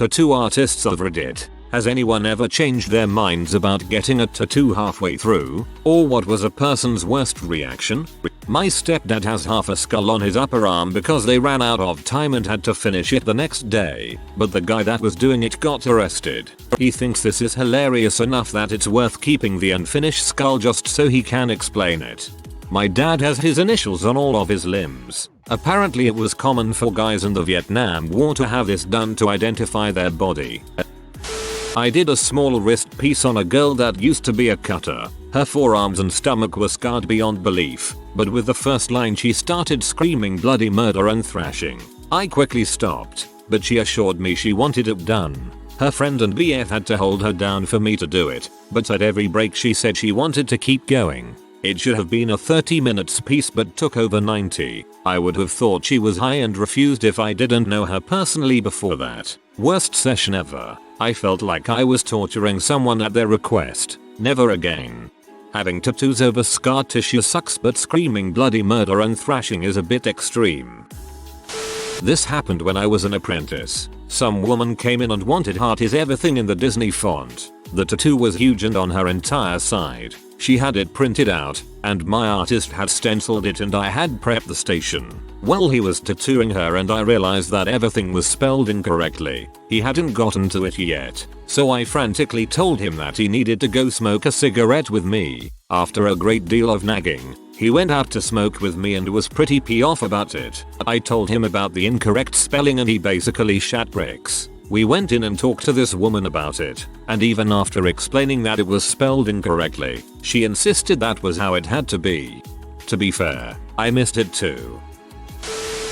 tattoo artists of Reddit. Has anyone ever changed their minds about getting a tattoo halfway through? Or what was a person's worst reaction? My stepdad has half a skull on his upper arm because they ran out of time and had to finish it the next day, but the guy that was doing it got arrested. He thinks this is hilarious enough that it's worth keeping the unfinished skull just so he can explain it. My dad has his initials on all of his limbs. Apparently it was common for guys in the Vietnam War to have this done to identify their body. I did a small wrist piece on a girl that used to be a cutter. Her forearms and stomach were scarred beyond belief, but with the first line she started screaming bloody murder and thrashing. I quickly stopped, but she assured me she wanted it done. Her friend and BF had to hold her down for me to do it, but at every break she said she wanted to keep going. It should have been a 30 minutes piece but took over 90. I would have thought she was high and refused if I didn't know her personally before that. Worst session ever. I felt like I was torturing someone at their request. Never again. Having tattoos over scar tissue sucks, but screaming bloody murder and thrashing is a bit extreme. This happened when I was an apprentice. Some woman came in and wanted heart is everything in the Disney font. The tattoo was huge and on her entire side. She had it printed out, and my artist had stenciled it and I had prepped the station. Well, he was tattooing her and I realized that everything was spelled incorrectly. He hadn't gotten to it yet, so I frantically told him that he needed to go smoke a cigarette with me. After a great deal of nagging, he went out to smoke with me and was pretty pissed off about it. I told him about the incorrect spelling and he basically shat bricks. We went in and talked to this woman about it, and even after explaining that it was spelled incorrectly, she insisted that was how it had to be. To be fair, I missed it too.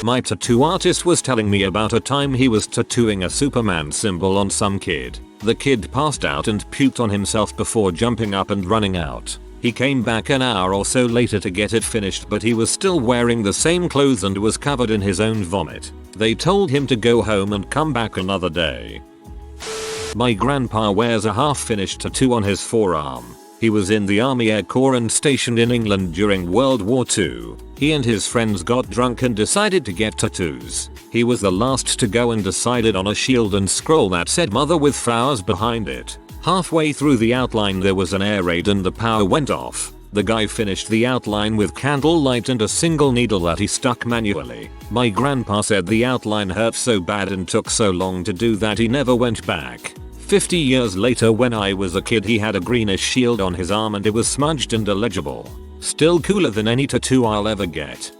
My tattoo artist was telling me about a time he was tattooing a Superman symbol on some kid. The kid passed out and puked on himself before jumping up and running out. He came back an hour or so later to get it finished, but he was still wearing the same clothes and was covered in his own vomit. They told him to go home and come back another day. My grandpa wears a half-finished tattoo on his forearm. He was in the Army Air Corps and stationed in England during World War II. He and his friends got drunk and decided to get tattoos. He was the last to go and decided on a shield and scroll that said mother with flowers behind it. Halfway through the outline there was an air raid and the power went off. The guy finished the outline with candlelight and a single needle that he stuck manually. My grandpa said the outline hurt so bad and took so long to do that he never went back. 50 years later when I was a kid he had a greenish shield on his arm and it was smudged and illegible. Still cooler than any tattoo I'll ever get.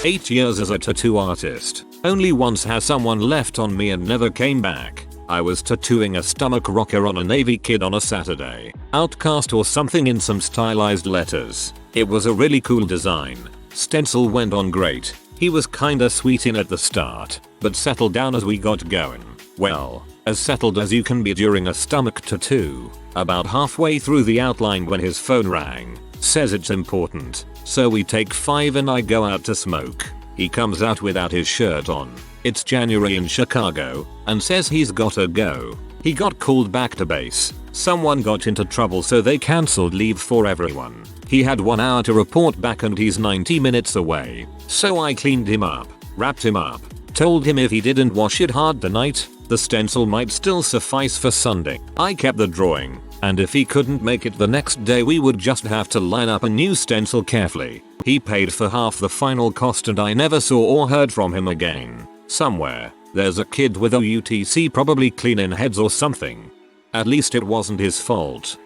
8 years as a tattoo artist. Only once has someone left on me and never came back. I was tattooing a stomach rocker on a Navy kid on a Saturday. Outcast or something in some stylized letters. It was a really cool design. Stencil went on great. He was kinda sweet in at the start, but settled down as we got going. Well, as settled as you can be during a stomach tattoo. About halfway through the outline when his phone rang. Says it's important. So we take 5 and I go out to smoke. He comes out without his shirt on. It's January in Chicago, and says he's gotta go. He got called back to base. Someone got into trouble so they cancelled leave for everyone. He had 1 hour to report back and he's 90 minutes away. So I cleaned him up, wrapped him up, told him if he didn't wash it hard tonight, the stencil might still suffice for Sunday. I kept the drawing, and if he couldn't make it the next day we would just have to line up a new stencil carefully. He paid for half the final cost and I never saw or heard from him again. Somewhere, there's a kid with a UTC probably cleaning heads or something. At least it wasn't his fault.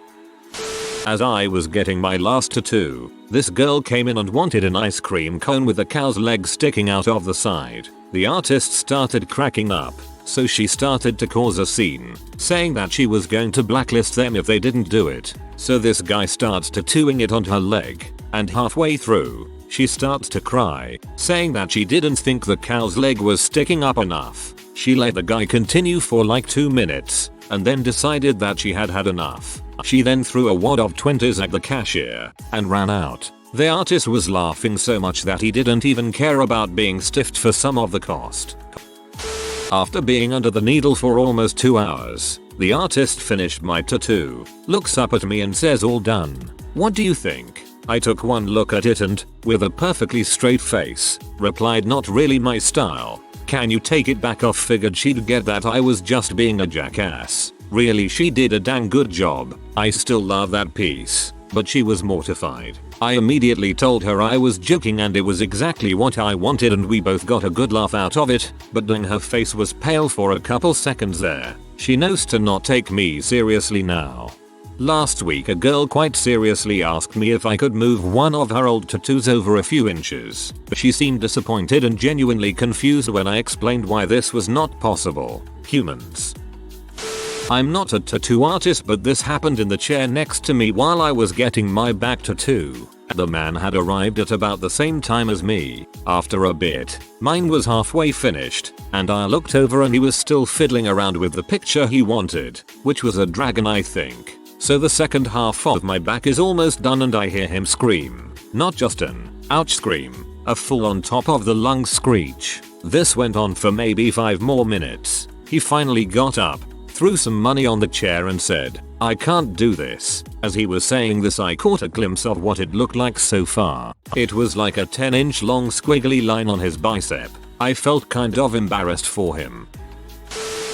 As I was getting my last tattoo, this girl came in and wanted an ice cream cone with a cow's leg sticking out of the side. The artist started cracking up, so she started to cause a scene, saying that she was going to blacklist them if they didn't do it. So this guy starts tattooing it onto her leg, and halfway through, she starts to cry, saying that she didn't think the cow's leg was sticking up enough. She let the guy continue for like 2 minutes, and then decided that she had had enough. She then threw a wad of 20s at the cashier, and ran out. The artist was laughing so much that he didn't even care about being stiffed for some of the cost. After being under the needle for almost 2 hours, the artist finished my tattoo, looks up at me and says all done. What do you think? I took one look at it and, with a perfectly straight face, replied not really my style. Can you take it back off? Figured she'd get that I was just being a jackass. Really, she did a dang good job. I still love that piece. But she was mortified. I immediately told her I was joking and it was exactly what I wanted, and we both got a good laugh out of it, but dang, her face was pale for a couple seconds there. She knows to not take me seriously now. Last week a girl quite seriously asked me if I could move one of her old tattoos over a few inches. She seemed disappointed and genuinely confused when I explained why this was not possible. Humans. I'm not a tattoo artist, but this happened in the chair next to me while I was getting my back tattoo. The man had arrived at about the same time as me. After a bit, mine was halfway finished, and I looked over and he was still fiddling around with the picture he wanted, which was a dragon, I think. So the second half of my back is almost done and I hear him scream. Not just an ouch scream, a full on top of the lung screech. This went on for maybe 5 more minutes. He finally got up, threw some money on the chair and said, "I can't do this." As he was saying this, I caught a glimpse of what it looked like so far. It was like a 10-inch long squiggly line on his bicep. I felt kind of embarrassed for him.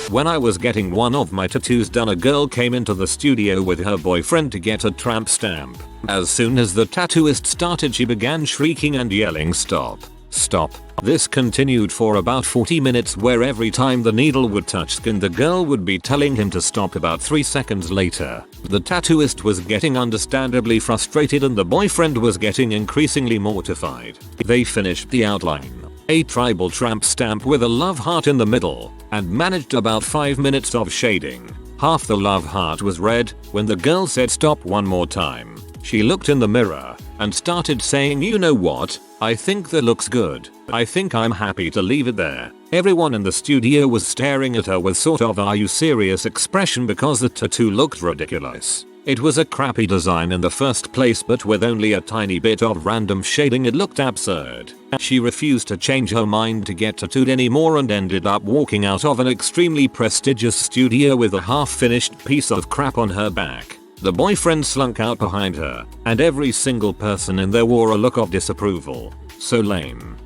When I was getting one of my tattoos done, a girl came into the studio with her boyfriend to get a tramp stamp. As soon as the tattooist started, she began shrieking and yelling, "Stop. Stop." This continued for about 40 minutes, where every time the needle would touch skin the girl would be telling him to stop. About 3 seconds later, the tattooist was getting understandably frustrated and the boyfriend was getting increasingly mortified. They finished the outline, a tribal tramp stamp with a love heart in the middle, and managed about 5 minutes of shading. Half the love heart was red. When the girl said stop one more time, she looked in the mirror and started saying, "You know what? I think that looks good. I think I'm happy to leave it there." Everyone in the studio was staring at her with sort of "are you serious" expression because the tattoo looked ridiculous. It was a crappy design in the first place, but with only a tiny bit of random shading it looked absurd. She refused to change her mind to get tattooed anymore and ended up walking out of an extremely prestigious studio with a half-finished piece of crap on her back. The boyfriend slunk out behind her, and every single person in there wore a look of disapproval. So lame.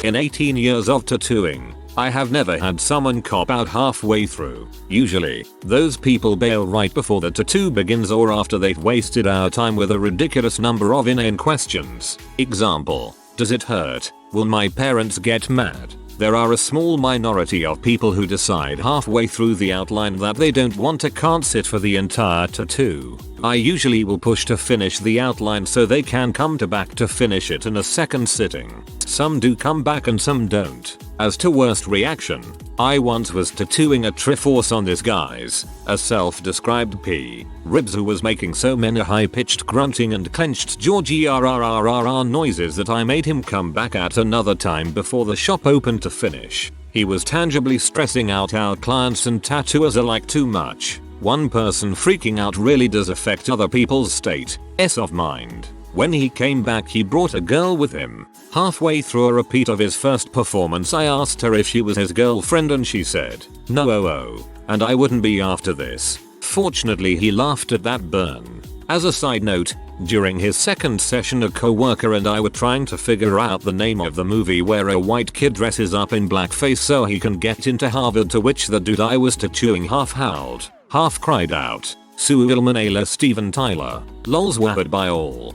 In 18 years of tattooing, I have never had someone cop out halfway through. Usually, those people bail right before the tattoo begins or after they've wasted our time with a ridiculous number of inane questions. Example: does it hurt? Will my parents get mad? There are a small minority of people who decide halfway through the outline that they don't want to, can't sit for the entire tattoo. I usually will push to finish the outline so they can come back to finish it in a second sitting. Some do come back and some don't. As to worst reaction, I once was tattooing a Triforce on this guy's, a self-described P-Ribs, who was making so many high-pitched grunting and clenched jaw grrrrrrr noises that I made him come back at another time before the shop opened to finish. He was tangibly stressing out. Our clients and tattooers alike too much. One person freaking out really does affect other people's state of mind. When he came back, he brought a girl with him. Halfway through a repeat of his first performance, I asked her if she was his girlfriend and she said, "No, and I wouldn't be after this." Fortunately, he laughed at that burn. As a side note, during his second session, a co-worker and I were trying to figure out the name of the movie where a white kid dresses up in blackface so he can get into Harvard, to which the dude I was tattooing half howled, half cried out, "Sue Ilmanala Steven Tyler, lols wabbered by all."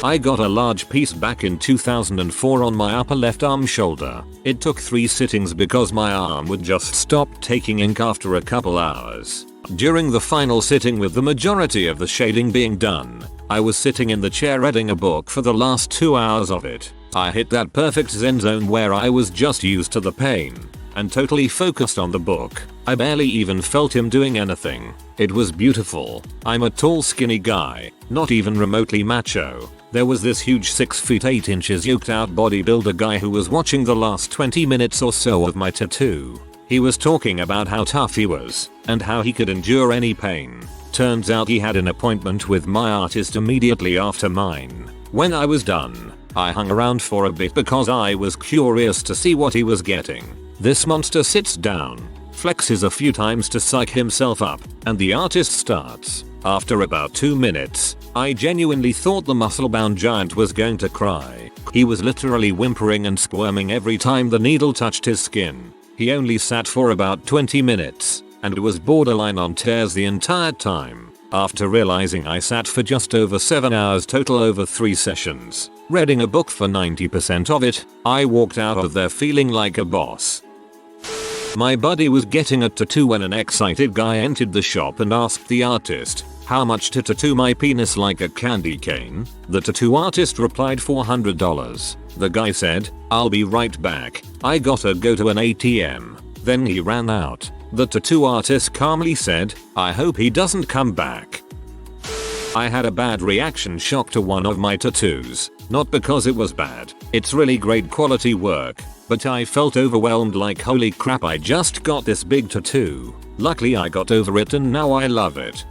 I got a large piece back in 2004 on my upper left arm shoulder. It took 3 sittings because my arm would just stop taking ink after a couple hours. During the final sitting, with the majority of the shading being done, I was sitting in the chair reading a book for the last 2 hours of it. I hit that perfect zen zone where I was just used to the pain and totally focused on the book. I barely even felt him doing anything. It was beautiful. I'm a tall, skinny guy, not even remotely macho. There was this huge 6 feet 8 inches yoked out bodybuilder guy who was watching the last 20 minutes or so of my tattoo. He was talking about how tough he was and how he could endure any pain. Turns out he had an appointment with my artist immediately after mine. When I was done, I hung around for a bit because I was curious to see what he was getting. This monster sits down, flexes a few times to psych himself up, and the artist starts. After about 2 minutes, I genuinely thought the muscle-bound giant was going to cry. He was literally whimpering and squirming every time the needle touched his skin. He only sat for about 20 minutes, and was borderline on tears the entire time. After realizing I sat for just over 7 hours total over 3 sessions, reading a book for 90% of it, I walked out of there feeling like a boss. My buddy was getting a tattoo when an excited guy entered the shop and asked the artist, "How much to tattoo my penis like a candy cane?" The tattoo artist replied $400. The guy said, "I'll be right back. I gotta go to an ATM." Then he ran out. The tattoo artist calmly said, "I hope he doesn't come back." I had a bad reaction shock to one of my tattoos. Not because it was bad, it's really great quality work, but I felt overwhelmed like holy crap, I just got this big tattoo. Luckily I got over it and now I love it.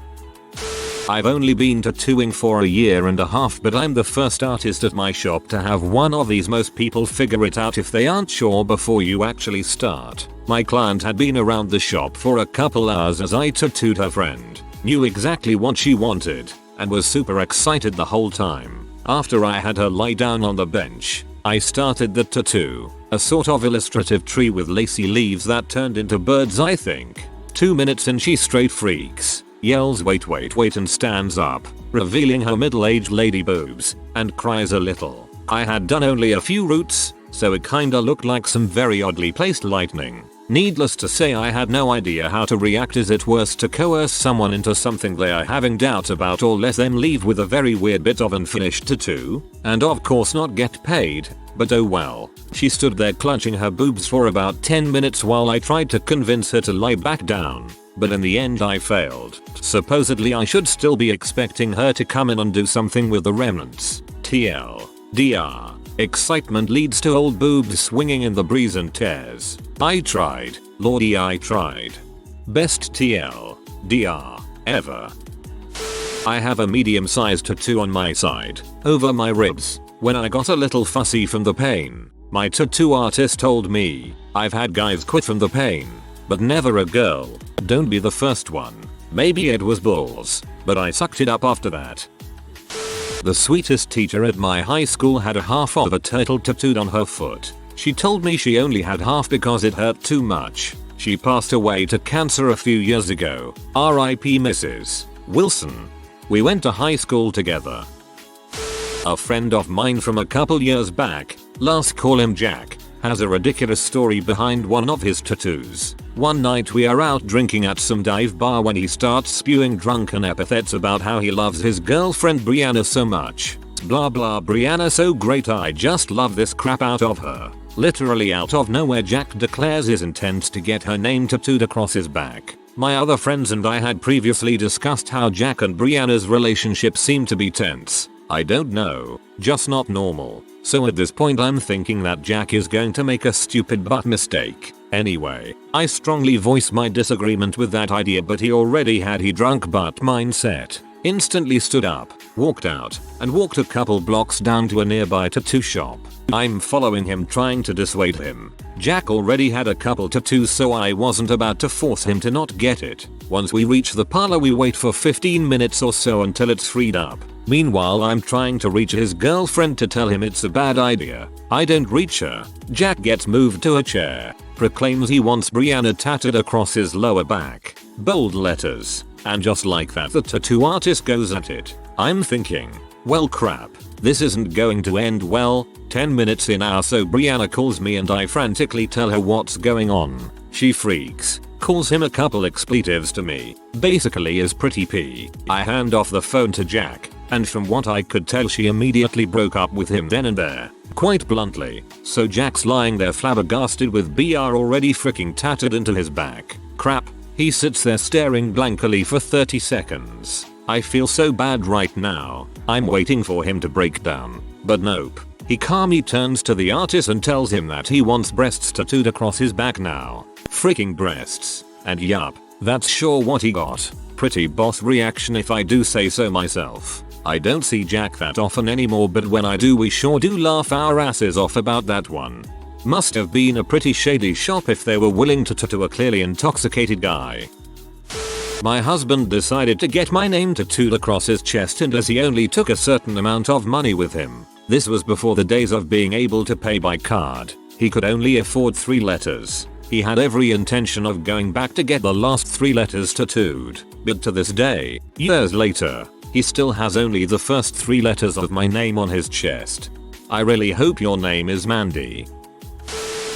I've only been tattooing for a year and a half, but I'm the first artist at my shop to have one of these. Most people figure it out if they aren't sure before you actually start. My client had been around the shop for a couple hours as I tattooed her friend, knew exactly what she wanted, and was super excited the whole time. After I had her lie down on the bench, I started the tattoo, a sort of illustrative tree with lacy leaves that turned into birds I think. 2 minutes in she straight freaks, yells wait and stands up, revealing her middle-aged lady boobs, and cries a little. I had done only a few roots, so it kinda looked like some very oddly placed lightning. Needless to say I had no idea how to react. Is it worse to coerce someone into something they are having doubts about, or let them leave with a very weird bit of unfinished tattoo? And of course not get paid, but oh well. She stood there clutching her boobs for about 10 minutes while I tried to convince her to lie back down. But in the end I failed. Supposedly I should still be expecting her to come in and do something with the remnants. TLDR. Excitement leads to old boobs swinging in the breeze and tears. I tried. Lordy, I tried. Best TLDR ever. I have a medium-sized tattoo on my side, over my ribs. When I got a little fussy from the pain, my tattoo artist told me, "I've had guys quit from the pain, but never a girl. Don't be the first one." Maybe it was bulls, but I sucked it up after that. The sweetest teacher at my high school had a half of a turtle tattooed on her foot. She told me she only had half because it hurt too much. She passed away to cancer a few years ago. R.I.P. Mrs. Wilson. We went to high school together. A friend of mine from a couple years back, let's call him Jack, has a ridiculous story behind one of his tattoos. One night we are out drinking at some dive bar when he starts spewing drunken epithets about how he loves his girlfriend Brianna so much. Blah blah, Brianna so great, I just love this crap out of her. Literally out of nowhere Jack declares his intent to get her name tattooed across his back. My other friends and I had previously discussed how Jack and Brianna's relationship seemed to be tense. I don't know, just not normal. So at this point I'm thinking that Jack is going to make a stupid butt mistake. Anyway, I strongly voiced my disagreement with that idea, but he already had he drunk butt mindset. Instantly stood up, walked out, and walked a couple blocks down to a nearby tattoo shop. I'm following him trying to dissuade him. Jack already had a couple tattoos, so I wasn't about to force him to not get it. Once we reach the parlor we wait for 15 minutes or so until it's freed up. Meanwhile I'm trying to reach his girlfriend to tell him it's a bad idea. I don't reach her. Jack gets moved to a chair, proclaims he wants Brianna tattooed across his lower back. Bold letters. And just like that the tattoo artist goes at it. I'm thinking, well crap, this isn't going to end well. 10 minutes in so Brianna calls me and I frantically tell her what's going on. She freaks, calls him a couple expletives to me, basically is pretty p. I hand off the phone to Jack, and from what I could tell she immediately broke up with him then and there, quite bluntly. So Jack's lying there flabbergasted with BR already freaking tattooed into his back. Crap, he sits there staring blankly for 30 seconds. I feel so bad right now. I'm waiting for him to break down, but nope. He calmly turns to the artist and tells him that he wants breasts tattooed across his back now. Freaking breasts. And yup, that's sure what he got. Pretty boss reaction if I do say so myself. I don't see Jack that often anymore, but when I do we sure do laugh our asses off about that one. Must have been a pretty shady shop if they were willing to tattoo a clearly intoxicated guy. My husband decided to get my name tattooed across his chest, and as he only took a certain amount of money with him, this was before the days of being able to pay by card, he could only afford 3 letters. He had every intention of going back to get the last 3 letters tattooed, but to this day, years later, he still has only the first 3 letters of my name on his chest. I really hope your name is Mandy.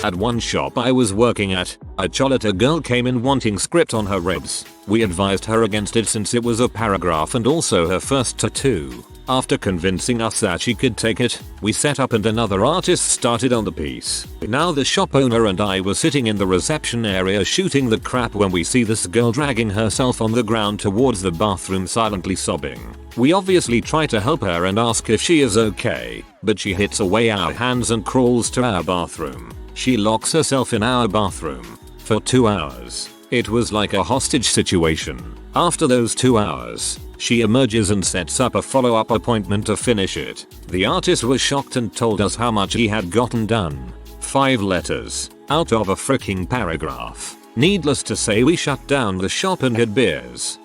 At one shop I was working at, a cholita girl came in wanting script on her ribs. We advised her against it since it was a paragraph and also her first tattoo. After convincing us that she could take it, we set up and another artist started on the piece. Now the shop owner and I were sitting in the reception area shooting the crap when we see this girl dragging herself on the ground towards the bathroom silently sobbing. We obviously try to help her and ask if she is okay, but she hits away our hands and crawls to our bathroom. She locks herself in our bathroom for 2 hours. It was like a hostage situation. After those 2 hours, she emerges and sets up a follow-up appointment to finish it. The artist was shocked and told us how much he had gotten done. 5 letters out of a freaking paragraph. Needless to say, we shut down the shop and had beers.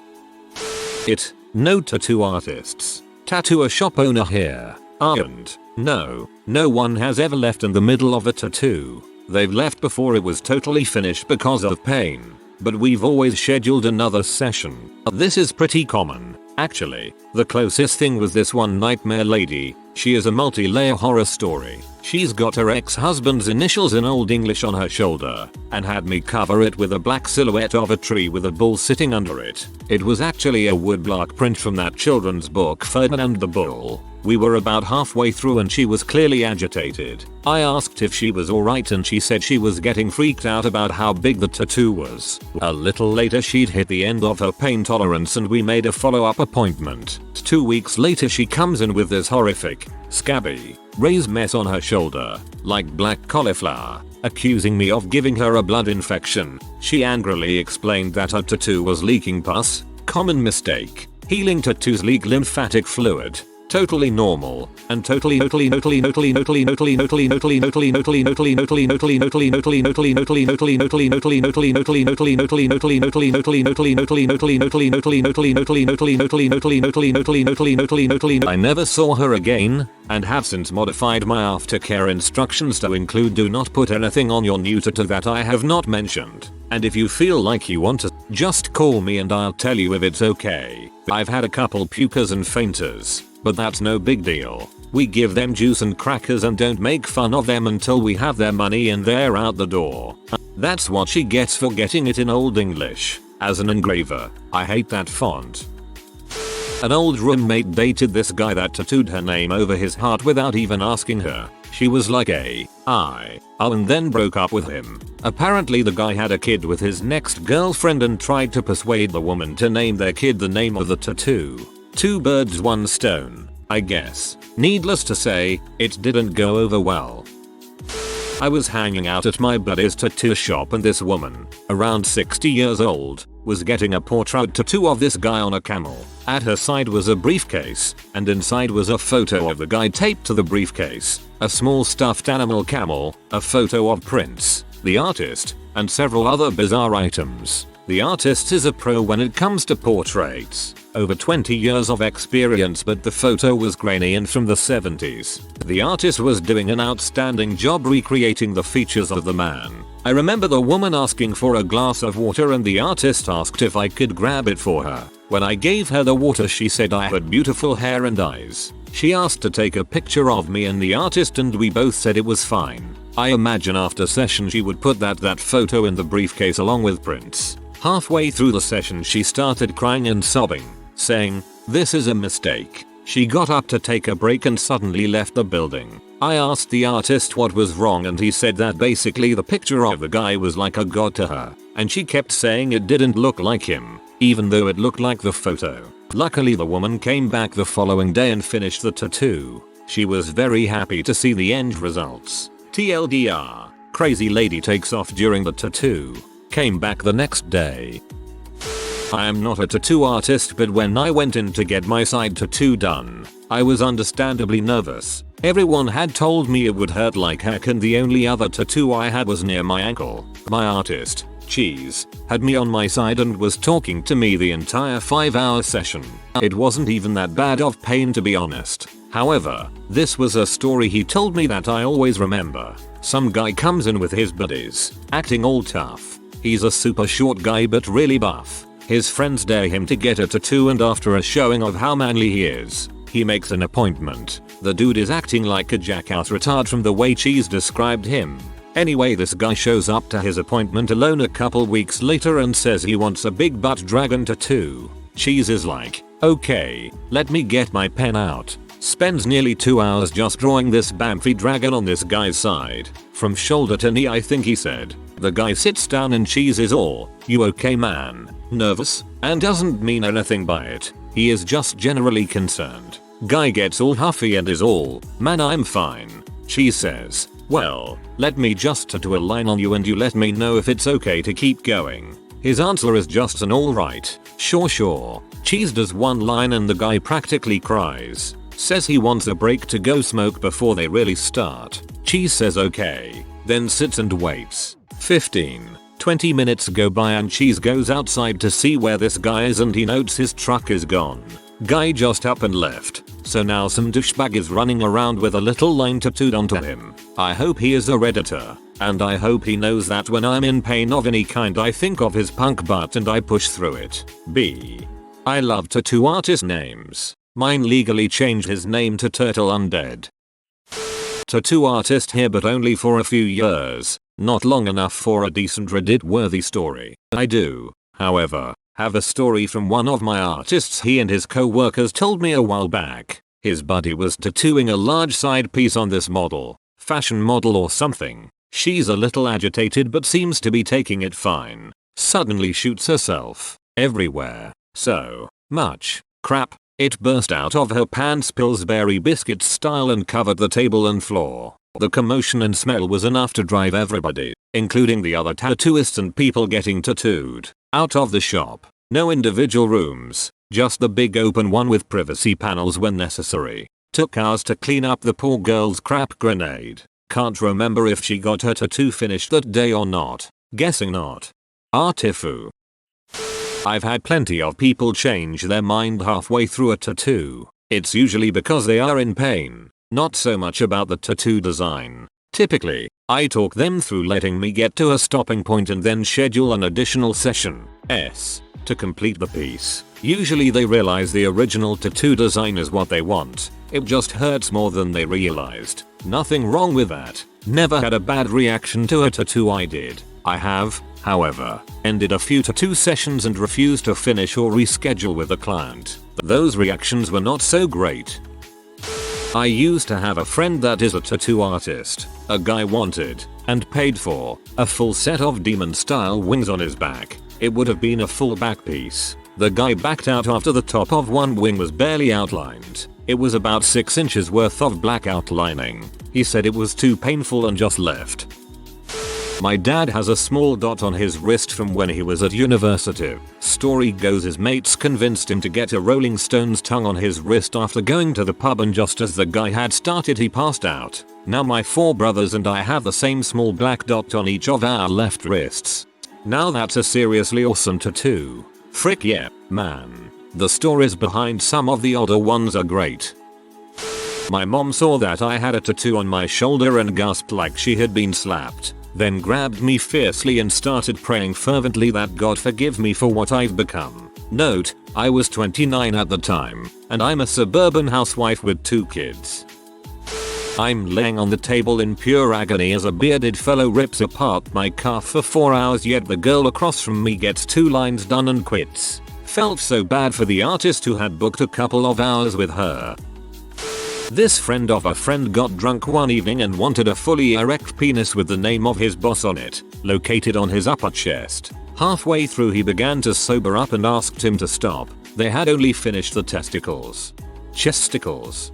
No tattoo artists. Tattoo a shop owner here. And no one has ever left in the middle of a tattoo. They've left before it was totally finished because of pain. But we've always scheduled another session. This is pretty common. Actually, the closest thing was this one nightmare lady. She is a multi-layer horror story. She's got her ex-husband's initials in Old English on her shoulder, and had me cover it with a black silhouette of a tree with a bull sitting under it. It was actually a woodblock print from that children's book Ferdinand the Bull. We were about halfway through and she was clearly agitated. I asked if she was alright and she said she was getting freaked out about how big the tattoo was. A little later she'd hit the end of her pain tolerance and we made a follow-up appointment. 2 weeks later she comes in with this horrific, scabby, raised mess on her shoulder, like black cauliflower, accusing me of giving her a blood infection. She angrily explained that her tattoo was leaking pus. Common mistake. Healing tattoos leak lymphatic fluid. Totally normal and totally I never saw her again and have since modified my aftercare instructions to include do not put anything on your new tattoo that I have not mentioned. And if you feel like you want to, just call me and I'll tell you if it's okay. I've had a couple pukers and fainters, but that's no big deal. We give them juice and crackers and don't make fun of them until we have their money and they're out the door. That's what she gets for getting it in Old English. As an engraver, I hate that font. An old roommate dated this guy that tattooed her name over his heart without even asking her. She was like and then broke up with him. Apparently the guy had a kid with his next girlfriend and tried to persuade the woman to name their kid the name of the tattoo. 2 birds, 1 stone, I guess. Needless to say, it didn't go over well. I was hanging out at my buddy's tattoo shop and this woman, around 60 years old, was getting a portrait tattoo of this guy on a camel. At her side was a briefcase, and inside was a photo of the guy taped to the briefcase, a small stuffed animal camel, a photo of Prince, the artist, and several other bizarre items. The artist is a pro when it comes to portraits. Over 20 years of experience, but the photo was grainy and from the 70s. The artist was doing an outstanding job recreating the features of the man. I remember the woman asking for a glass of water and the artist asked if I could grab it for her. When I gave her the water she said I had beautiful hair and eyes. She asked to take a picture of me and the artist and we both said it was fine. I imagine after session she would put that photo in the briefcase along with Prince. Halfway through the session she started crying and sobbing, saying, "This is a mistake." She got up to take a break and suddenly left the building. I asked the artist what was wrong and he said that basically the picture of the guy was like a god to her, and she kept saying it didn't look like him, even though it looked like the photo. Luckily the woman came back the following day and finished the tattoo. She was very happy to see the end results. TLDR, crazy lady takes off during the tattoo. Came back the next day. I am not a tattoo artist, but when I went in to get my side tattoo done, I was understandably nervous. Everyone had told me it would hurt like heck and the only other tattoo I had was near my ankle. My artist, Cheese had me on my side and was talking to me the entire 5-hour session. It wasn't even that bad of pain, to be honest. However, this was a story he told me that I always remember. Some guy comes in with his buddies, acting all tough. He's a super short guy but really buff. His friends dare him to get a tattoo, and after a showing of how manly he is, he makes an appointment. The dude is acting like a jackass retard from the way Cheese described him. Anyway, this guy shows up to his appointment alone a couple weeks later and says he wants a big butt dragon tattoo. Cheese is like, okay, let me get my pen out. Spends nearly 2 hours just drawing this bamfy dragon on this guy's side. From shoulder to knee, I think he said. The guy sits down and Cheese is all, "You okay, man?" Nervous, and doesn't mean anything by it. He is just generally concerned. Guy gets all huffy and is all, "Man, I'm fine." Cheese says, "Well, let me just tattoo a line on you and you let me know if it's okay to keep going." His answer is just an alright, sure. Cheese does one line and the guy practically cries. Says he wants a break to go smoke before they really start. Cheese says okay, then sits and waits. 15-20 minutes go by and Cheese goes outside to see where this guy is and he notes his truck is gone. Guy just up and left, so now some douchebag is running around with a little line tattooed onto him. I hope he is a Redditor, and I hope he knows that when I'm in pain of any kind I think of his punk butt and I push through it. B. I love tattoo artist names. Mine legally changed his name to Turtle Undead. Tattoo artist here but only for a few years, not long enough for a decent Reddit worthy story. I do, however, have a story from one of my artists he and his co-workers told me a while back. His buddy was tattooing a large side piece on this model, fashion model or something. She's a little agitated but seems to be taking it fine. Suddenly shoots herself everywhere. So much crap. It burst out of her pants Pillsbury biscuit style and covered the table and floor. The commotion and smell was enough to drive everybody, including the other tattooists and people getting tattooed, out of the shop. No individual rooms, just the big open one with privacy panels when necessary. Took hours to clean up the poor girl's crap grenade. Can't remember if she got her tattoo finished that day or not. Guessing not. Artifu. I've had plenty of people change their mind halfway through a tattoo. It's usually because they are in pain, not so much about the tattoo design. Typically, I talk them through letting me get to a stopping point and then schedule an additional session to complete the piece. Usually they realize the original tattoo design is what they want. It just hurts more than they realized. Nothing wrong with that. Never had a bad reaction to a tattoo I did. I have, however, ended a few tattoo sessions and refused to finish or reschedule with the client. Those reactions were not so great. I used to have a friend that is a tattoo artist. A guy wanted, and paid for, a full set of demon style wings on his back. It would have been a full back piece. The guy backed out after the top of one wing was barely outlined. It was about 6 inches worth of black outlining. He said it was too painful and just left. My dad has a small dot on his wrist from when he was at university. Story goes his mates convinced him to get a Rolling Stones tongue on his wrist after going to the pub, and just as the guy had started he passed out. Now my 4 brothers and I have the same small black dot on each of our left wrists. Now that's a seriously awesome tattoo. Frick yeah, man. The stories behind some of the older ones are great. My mom saw that I had a tattoo on my shoulder and gasped like she had been slapped. Then grabbed me fiercely and started praying fervently that God forgive me for what I've become. Note, I was 29 at the time, and I'm a suburban housewife with 2 kids. I'm laying on the table in pure agony as a bearded fellow rips apart my calf for 4 hours, yet the girl across from me gets 2 lines done and quits. Felt so bad for the artist who had booked a couple of hours with her. This friend of a friend got drunk one evening and wanted a fully erect penis with the name of his boss on it, located on his upper chest. Halfway through he began to sober up and asked him to stop. They had only finished the testicles. Chesticles.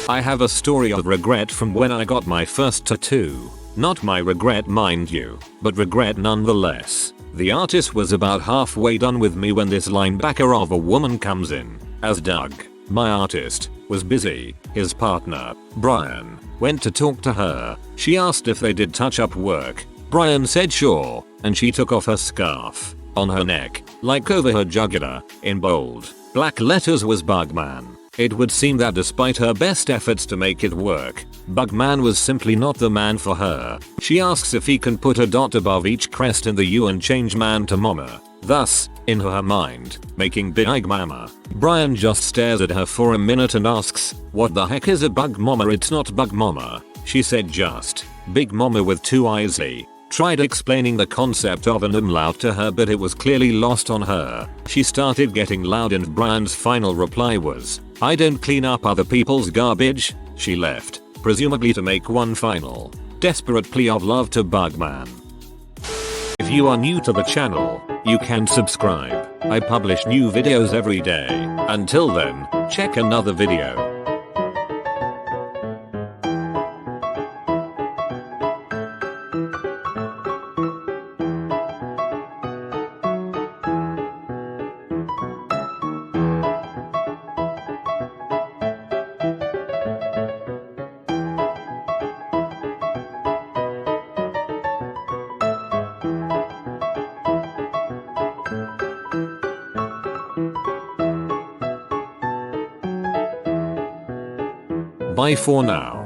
I have a story of regret from when I got my first tattoo. Not my regret, mind you, but regret nonetheless. The artist was about halfway done with me when this linebacker of a woman comes in. As Doug, my artist, was busy, his partner, Brian, went to talk to her. She asked if they did touch-up work. Brian said sure, and she took off her scarf. On her neck, like over her jugular, in bold, black letters was Bugman. It would seem that despite her best efforts to make it work, Bugman was simply not the man for her. She asks if he can put a dot above each crest in the U and change man to mama, thus, in her mind, making Big Mama. Brian just stares at her for a minute and asks, what the heck is a Bug Mama? It's not Bug Mama. She said just, Big Mama with two eyes. He tried explaining the concept of an umlaut to her, but it was clearly lost on her. She started getting loud and Brian's final reply was, I don't clean up other people's garbage. She left, presumably to make one final, desperate plea of love to Bugman. If you are new to the channel, you can subscribe. I publish new videos every day. Until then, check another video. Bye for now.